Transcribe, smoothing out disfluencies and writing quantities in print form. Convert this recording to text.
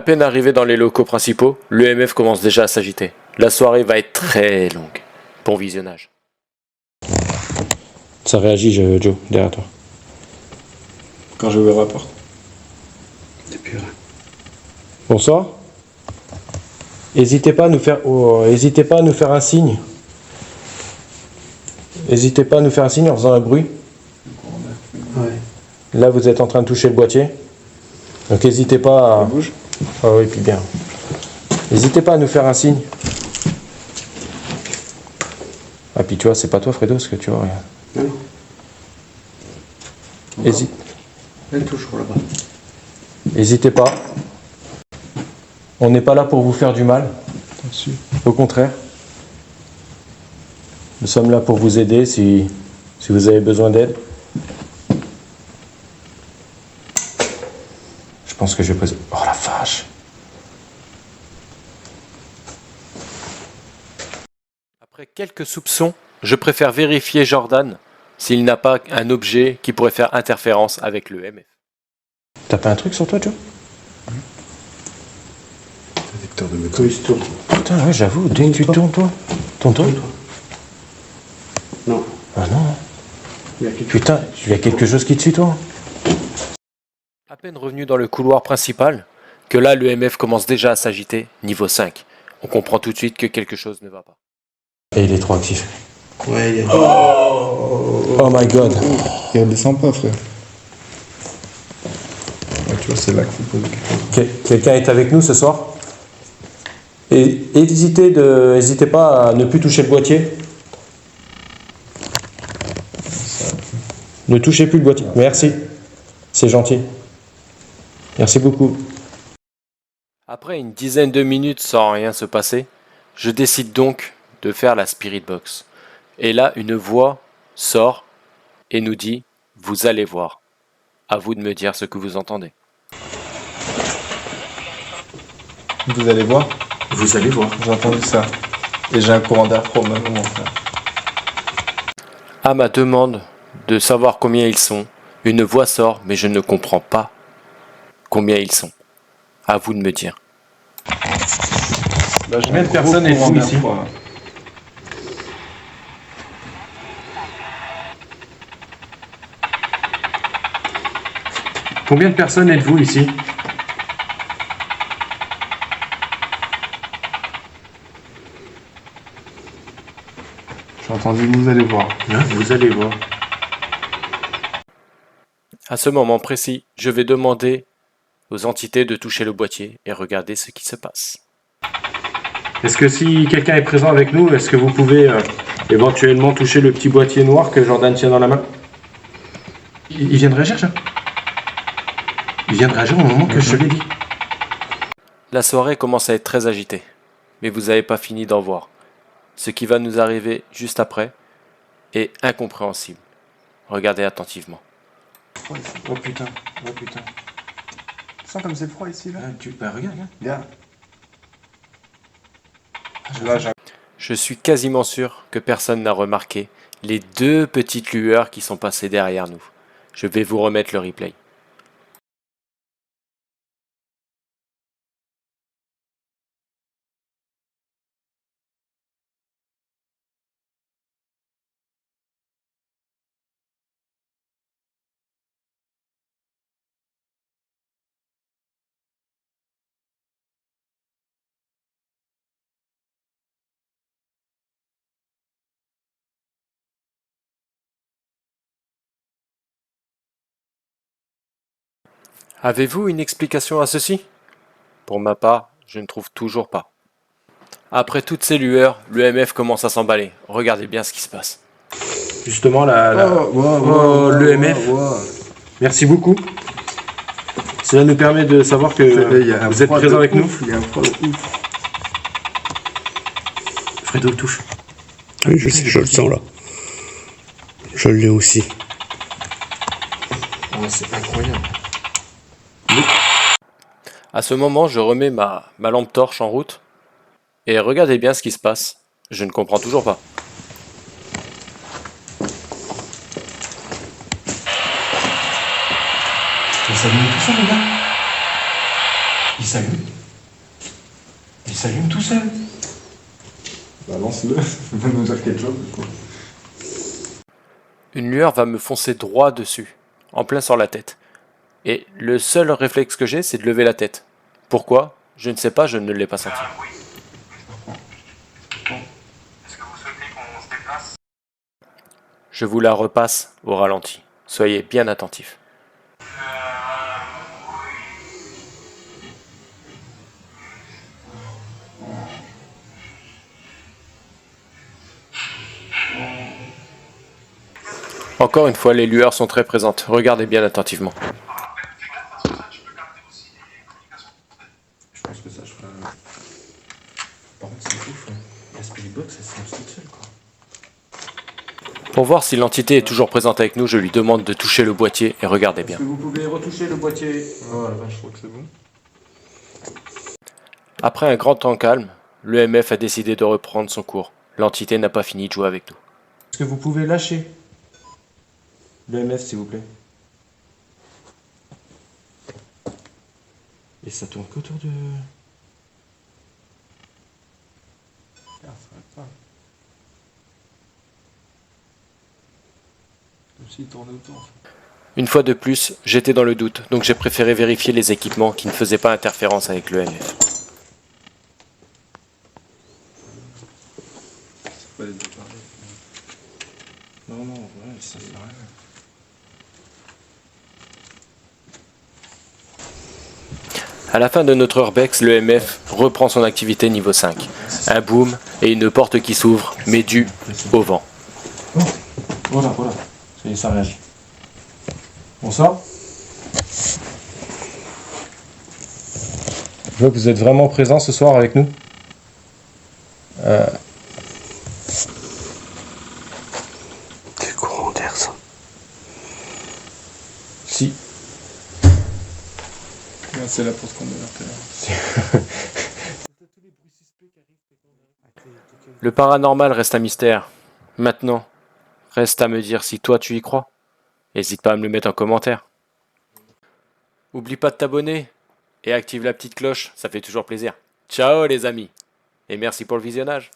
À peine arrivé dans les locaux principaux, l'EMF commence déjà à s'agiter. La soirée va être très longue. Bon visionnage. Ça réagit, Joe, derrière toi. Quand j'ai ouvert la porte. Depuis rien. Bonsoir. N'hésitez pas à nous faire, n'hésitez pas à nous faire un signe. N'hésitez pas à nous faire un signe en faisant un bruit. Ouais. Là, vous êtes en train de toucher le boîtier. Donc, n'hésitez pas à... Bouge. Ah oui, puis bien. N'hésitez pas à nous faire un signe. Ah, puis tu vois, c'est pas toi, Fredo, ce que tu vois. Regarde. Non, non. Hésite. Elle est toujours là-bas. N'hésitez pas. On n'est pas là pour vous faire du mal. Au contraire. Nous sommes là pour vous aider si vous avez besoin d'aide. Je pense que je vais poser... Oh la vache! Après quelques soupçons, je préfère vérifier Jordan s'il n'a pas un objet qui pourrait faire interférence avec l'EMF. T'as pas un truc sur toi, Joe? Détecteur de métaux. Quand il se tourne. Putain, ouais, j'avoue, dès que tu tournes, toi. Tourne-toi. Non. Ah non. Il y a quelque Putain, il y a quelque chose qui te suit, toi. À peine revenu dans le couloir principal, que là l'EMF commence déjà à s'agiter, niveau 5. On comprend tout de suite que quelque chose ne va pas. Et il est trop actif. Ouais, il y a... Oh my god. Il redescend pas, frère. Ouais, tu vois, c'est là qu'il faut poser quelque chose. Quelqu'un est avec nous ce soir? Et n'hésitez pas à ne plus toucher le boîtier. Ne touchez plus le boîtier. Merci. C'est gentil. Merci beaucoup. Après une dizaine de minutes sans rien se passer, je décide donc de faire la Spirit Box. Et là, une voix sort et nous dit « Vous allez voir. À vous de me dire ce que vous entendez. Vous allez voir, Vous allez voir. j'ai entendu ça. Et j'ai un courant d'air froid au même moment, frère. » À ma demande de savoir combien ils sont, une voix sort, mais je ne comprends pas combien ils sont. À vous de me dire. Combien de personnes êtes-vous ici? Combien de personnes êtes-vous ici? J'ai entendu, vous allez voir. Hein, vous allez voir. À ce moment précis, je vais demander aux entités de toucher le boîtier et regarder ce qui se passe. Est-ce que si quelqu'un est présent avec nous, est-ce que vous pouvez éventuellement toucher le petit boîtier noir que Jordan tient dans la main? Il vient de réagir, ça? Il vient de réagir au moment que je l'ai dit. La soirée commence à être très agitée, mais vous n'avez pas fini d'en voir. Ce qui va nous arriver juste après est incompréhensible. Regardez attentivement. Oh putain, oh putain. Tu sens comme c'est froid ici, là? Regarde, regarde. Regarde. Là, j'ai... Je suis quasiment sûr que personne n'a remarqué les deux petites lueurs qui sont passées derrière nous. Je vais vous remettre le replay. Avez-vous une explication à ceci? Pour ma part, je ne trouve toujours pas. Après toutes ces lueurs, l'EMF commence à s'emballer. Regardez bien ce qui se passe. Justement, l'EMF. Merci beaucoup. Cela nous permet de savoir que vous êtes présent avec nous. Il y a un froid de ouf. Fredo, touche. Oui, je sais, je le sens là. Je l'ai aussi. Oh, c'est incroyable. À ce moment, je remets ma lampe torche en route. Et regardez bien ce qui se passe. Je ne comprends toujours pas. Ça donne tout ça, les gars. Il s'allume. Il s'allume tout seul. Bah lance-le, va nous dire quelque chose. Une lueur va me foncer droit dessus, en plein sur la tête. Et le seul réflexe que j'ai, c'est de lever la tête. Pourquoi? Je ne sais pas, je ne l'ai pas senti. Je vous la repasse au ralenti. Soyez bien attentifs. Encore une fois, les lueurs sont très présentes. Regardez bien attentivement. Je pense que ça, je ferai. Par contre, c'est ouf. La Spirit Box, elle se lance toute seule, quoi. Pour voir si l'entité est toujours présente avec nous, je lui demande de toucher le boîtier et regardez bien. Est-ce que vous pouvez retoucher le boîtier? Oh la vache, je crois que c'est bon. Après un grand temps calme, l'EMF a décidé de reprendre son cours. L'entité n'a pas fini de jouer avec nous. Est-ce que vous pouvez lâcher l'EMF, s'il vous plaît? Et ça tourne qu'autour de... Ah, ça arrête pas. Comme s'il tournait autour. En fait. Une fois de plus, j'étais dans le doute, donc j'ai préféré vérifier les équipements qui ne faisaient pas interférence avec l'EMF. C'est pas les deux pareils. Non, non, ouais, ça fait rien. À la fin de notre Urbex, l'EMF reprend son activité niveau 5. Un boom et une porte qui s'ouvre, mais due au vent. Oh, voilà, voilà. Ça y est, ça réagit. On sort? Je vois que vous êtes vraiment présent ce soir avec nous. Quel courant d'air, ça. Si. Là, c'est la porte qu'on a tout à l'heure. Le paranormal reste un mystère. Maintenant, reste à me dire si toi tu y crois. N'hésite pas à me le mettre en commentaire. Oublie pas de t'abonner et active la petite cloche, ça fait toujours plaisir. Ciao les amis, et merci pour le visionnage.